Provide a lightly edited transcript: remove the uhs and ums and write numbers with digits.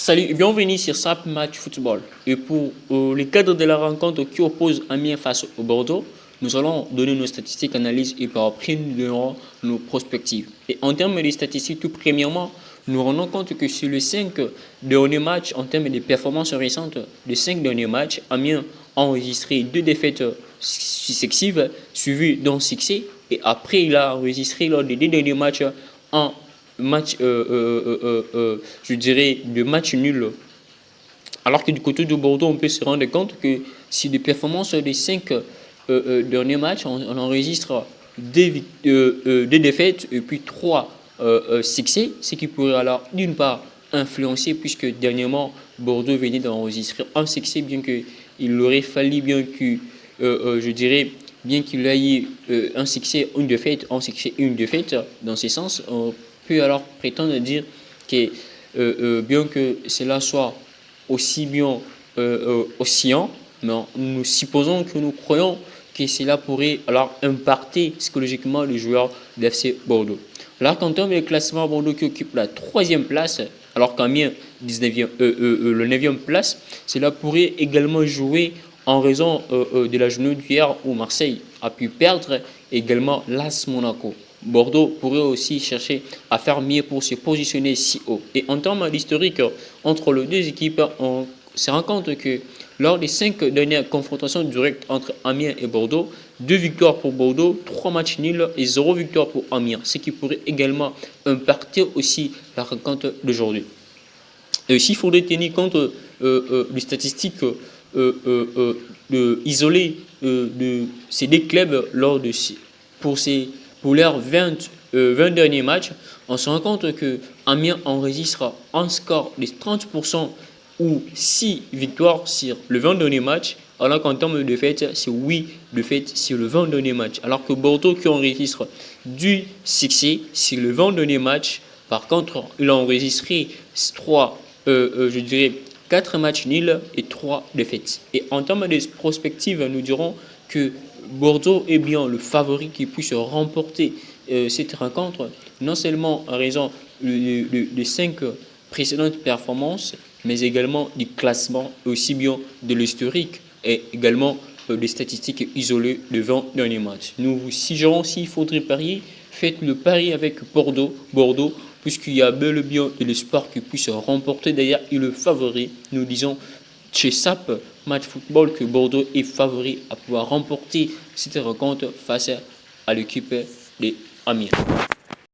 Salut et bienvenue sur SAP Match Football. Et pour les cadres de la rencontre qui oppose Amiens face au Bordeaux, nous allons donner nos statistiques, analyses et par après nous donnerons nos perspectives. Et en termes de statistiques, tout premièrement, nous rendons compte que sur les 5 derniers matchs, en termes de performances récentes, les 5 derniers matchs, Amiens a enregistré 2 défaites successives, suivies d'un succès. Et après, il a enregistré lors des 2 derniers matchs un match, je dirais, de match nul. Alors que du côté de Bordeaux, on peut se rendre compte que si les performances des 5 derniers matchs, on enregistre 2 défaites et puis 3 succès, ce qui pourrait alors d'une part influencer, puisque dernièrement Bordeaux venait d'enregistrer un succès, bien qu'il aurait fallu bien que, je dirais, bien qu'il y ait un succès, une défaite, un succès et une défaite, dans ce sens, on peut alors prétendre dire que bien que cela soit aussi bien oscillant, mais nous supposons que nous croyons que cela pourrait alors impacter psychologiquement le joueur d'FC Bordeaux. Alors qu'en termes de classement, Bordeaux qui occupe la 3e place, alors qu'Amiens le 9e place, cela pourrait également jouer en raison de la journée d'hier où Marseille a pu perdre également l'AS Monaco. Bordeaux pourrait aussi chercher à faire mieux pour se positionner si haut. Et en termes d'historique entre les deux équipes, on se rend compte que lors des 5 dernières confrontations directes entre Amiens et Bordeaux, 2 victoires pour Bordeaux, 3 matchs nuls et 0 victoire pour Amiens, ce qui pourrait également impacter aussi la rencontre d'aujourd'hui. S'il faudrait tenir compte des statistiques isolées de ces 2 clubs pour leurs 20 derniers matchs, on se rend compte que Amiens enregistre un score de 30% ou 6 victoires sur le 20 derniers matchs, alors qu'en termes de défaites, c'est 8 défaites sur le 20 derniers matchs. Alors que Bordeaux qui enregistre du succès sur le 20 derniers matchs, par contre, il a enregistré 4 matchs nuls et 3 défaites. Et en termes de prospective, nous dirons que Bordeaux est bien le favori qui puisse remporter cette rencontre, non seulement en raison des 5 précédentes performances, mais également du classement, aussi bien de l'historique et également des statistiques isolées de 20 derniers matchs. Nous vous suggérons, s'il faudrait parier, faites le pari avec Bordeaux, puisqu'il y a bel et bien de l'espoir qu'il puisse remporter. D'ailleurs, il est le favori. Nous disons chez SAP Match Football que Bordeaux est favori à pouvoir remporter cette rencontre face à l'équipe des Amiens.